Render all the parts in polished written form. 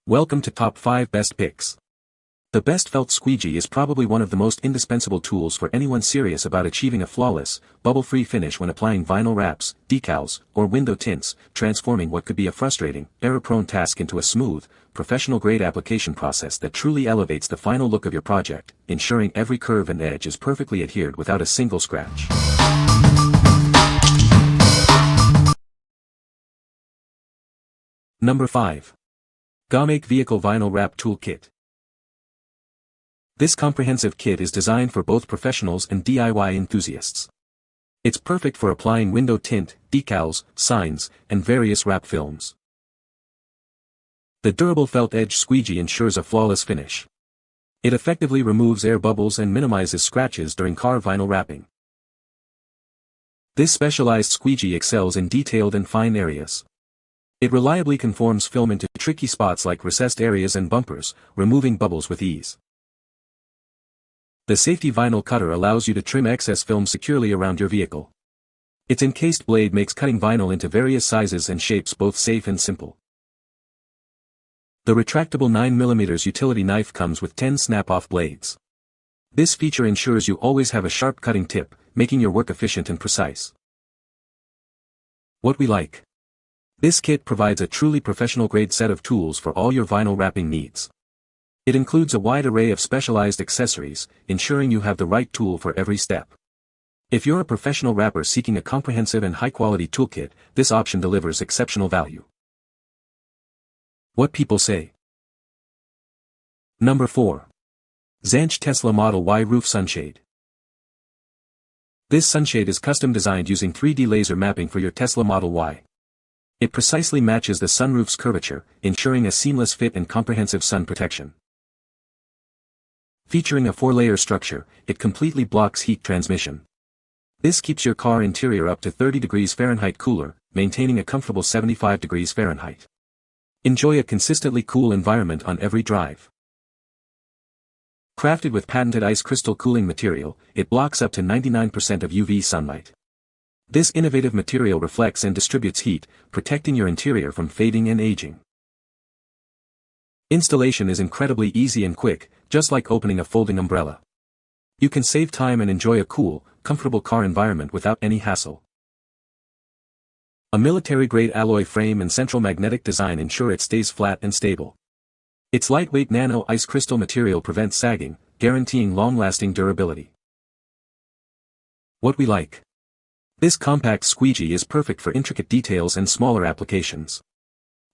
Welcome to Top 5 Best Picks. The best Felt Squeegee is probably one of the most indispensable tools for anyone serious about achieving a flawless, bubble-free finish when applying vinyl wraps, decals, or window tints, transforming what could be a frustrating, error-prone task into a smooth, professional-grade application process that truly elevates the final look of your project, ensuring every curve and edge is perfectly adhered without a single scratch. Number 5. Gomake Vehicle Vinyl Wrap Toolkit. This comprehensive kit is designed for both professionals and DIY enthusiasts. It's perfect for applying window tint, decals, signs, and various wrap films. The durable felt edge squeegee ensures a flawless finish. It effectively removes air bubbles and minimizes scratches during car vinyl wrapping. This specialized squeegee excels in detailed and fine areas. It reliably conforms film into tricky spots like recessed areas and bumpers, removing bubbles with ease. The safety vinyl cutter allows you to trim excess film securely around your vehicle. Its encased blade makes cutting vinyl into various sizes and shapes both safe and simple. The retractable 9mm utility knife comes with 10 snap-off blades. This feature ensures you always have a sharp cutting tip, making your work efficient and precise. What we like. This kit provides a truly professional-grade set of tools for all your vinyl wrapping needs. It includes a wide array of specialized accessories, ensuring you have the right tool for every step. If you're a professional wrapper seeking a comprehensive and high-quality toolkit, this option delivers exceptional value. What people say. Number 4. Zanch Tesla Model Y Roof Sunshade. This sunshade is custom designed using 3D laser mapping for your Tesla Model Y. It precisely matches the sunroof's curvature, ensuring a seamless fit and comprehensive sun protection. Featuring a 4-layer structure, it completely blocks heat transmission. This keeps your car interior up to 30 degrees Fahrenheit cooler, maintaining a comfortable 75 degrees Fahrenheit. Enjoy a consistently cool environment on every drive. Crafted with patented ice crystal cooling material, it blocks up to 99% of UV sunlight. This innovative material reflects and distributes heat, protecting your interior from fading and aging. Installation is incredibly easy and quick, just like opening a folding umbrella. You can save time and enjoy a cool, comfortable car environment without any hassle. A military-grade alloy frame and central magnetic design ensure it stays flat and stable. Its lightweight nano ice crystal material prevents sagging, guaranteeing long-lasting durability. What we like. This compact squeegee is perfect for intricate details and smaller applications.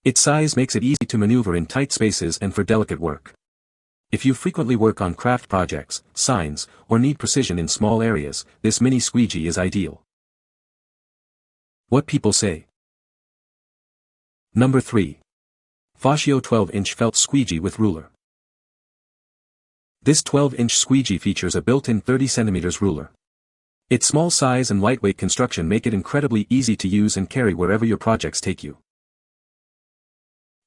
Its size makes it easy to maneuver in tight spaces and for delicate work. If you frequently work on craft projects, signs, or need precision in small areas, this mini squeegee is ideal. What people say. Number 3. FOSHIO 12-inch Felt Squeegee with Ruler. This 12-inch squeegee features a built-in 30 cm ruler. Its small size and lightweight construction make it incredibly easy to use and carry wherever your projects take you.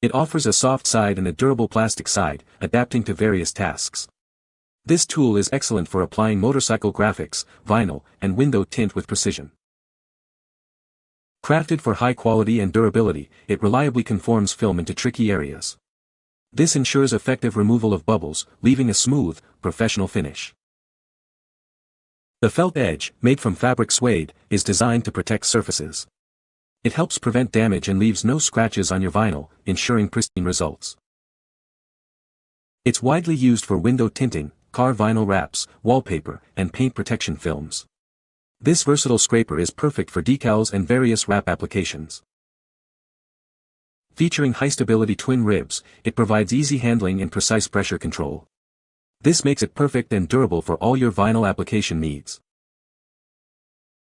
It offers a soft side and a durable plastic side, adapting to various tasks. This tool is excellent for applying motorcycle graphics, vinyl, and window tint with precision. Crafted for high quality and durability, it reliably conforms film into tricky areas. This ensures effective removal of bubbles, leaving a smooth, professional finish. The felt edge, made from fabric suede, is designed to protect surfaces. It helps prevent damage and leaves no scratches on your vinyl, ensuring pristine results. It's widely used for window tinting, car vinyl wraps, wallpaper, and paint protection films. This versatile scraper is perfect for decals and various wrap applications. Featuring high-stability twin ribs, it provides easy handling and precise pressure control. This makes it perfect and durable for all your vinyl application needs.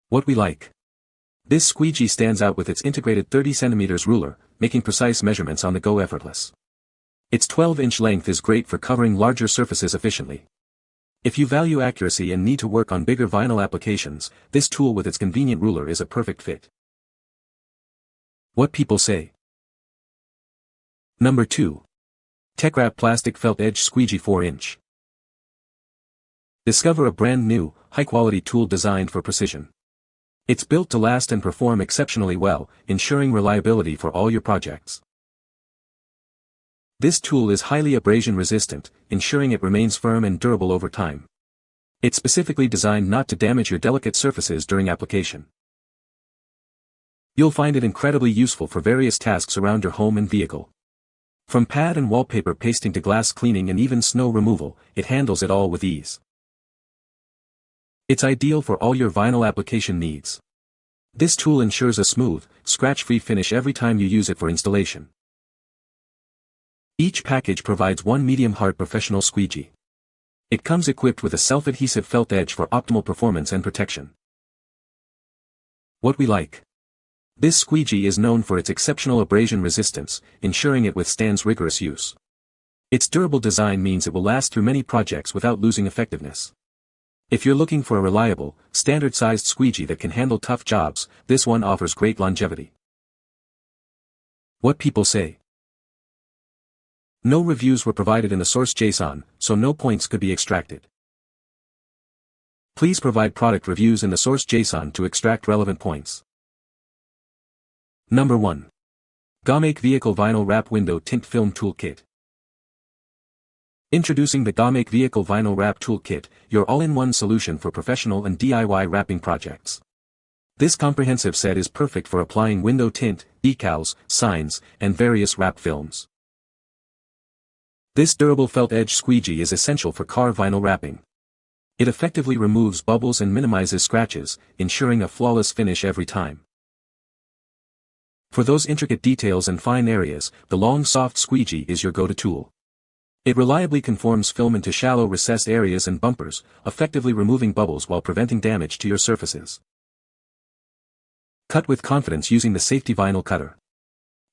What we like. This squeegee stands out with its integrated 30 cm ruler, making precise measurements on the go effortless. Its 12-inch length is great for covering larger surfaces efficiently. If you value accuracy and need to work on bigger vinyl applications, this tool with its convenient ruler is a perfect fit. What people say. Number 2. TECKWRAP Plastic Felt Edge Squeegee 4-inch. Discover a brand new, high-quality tool designed for precision. It's built to last and perform exceptionally well, ensuring reliability for all your projects. This tool is highly abrasion resistant, ensuring it remains firm and durable over time. It's specifically designed not to damage your delicate surfaces during application. You'll find it incredibly useful for various tasks around your home and vehicle. From pad and wallpaper pasting to glass cleaning and even snow removal, it handles it all with ease. It's ideal for all your vinyl application needs. This tool ensures a smooth, scratch-free finish every time you use it for installation. Each package provides one medium-hard professional squeegee. It comes equipped with a self-adhesive felt edge for optimal performance and protection. What we like. This squeegee is known for its exceptional abrasion resistance, ensuring it withstands rigorous use. Its durable design means it will last through many projects without losing effectiveness. If you're looking for a reliable, standard-sized squeegee that can handle tough jobs, this one offers great longevity. What people say. No reviews were provided in the source JSON, so no points could be extracted. Please provide product reviews in the source JSON to extract relevant points. Number 1. Gomake Vehicle Vinyl Wrap Window Tint Film Toolkit. Introducing the Gomake Vehicle Vinyl Wrap Toolkit, your all-in-one solution for professional and DIY wrapping projects. This comprehensive set is perfect for applying window tint, decals, signs, and various wrap films. This durable felt edge squeegee is essential for car vinyl wrapping. It effectively removes bubbles and minimizes scratches, ensuring a flawless finish every time. For those intricate details and fine areas, the long soft squeegee is your go-to tool. It reliably conforms film into shallow recessed areas and bumpers, effectively removing bubbles while preventing damage to your surfaces. Cut with confidence using the safety vinyl cutter.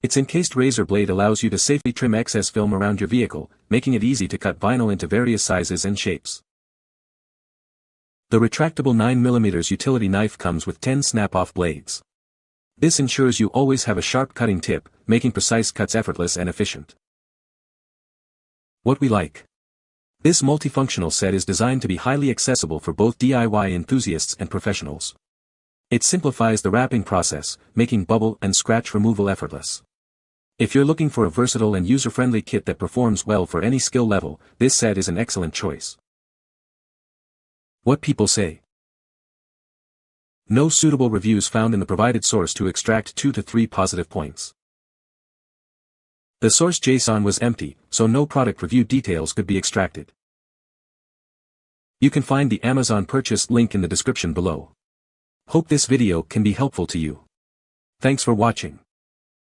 Its encased razor blade allows you to safely trim excess film around your vehicle, making it easy to cut vinyl into various sizes and shapes. The retractable 9mm utility knife comes with 10 snap-off blades. This ensures you always have a sharp cutting tip, making precise cuts effortless and efficient. What we like. This multifunctional set is designed to be highly accessible for both DIY enthusiasts and professionals. It simplifies the wrapping process, making bubble and scratch removal effortless. If you're looking for a versatile and user-friendly kit that performs well for any skill level, this set is an excellent choice. What people say. No suitable reviews found in the provided source to extract 2 to 3 positive points. The source JSON was empty, so no product review details could be extracted. You can find the Amazon purchase link in the description below. Hope this video can be helpful to you. Thanks for watching.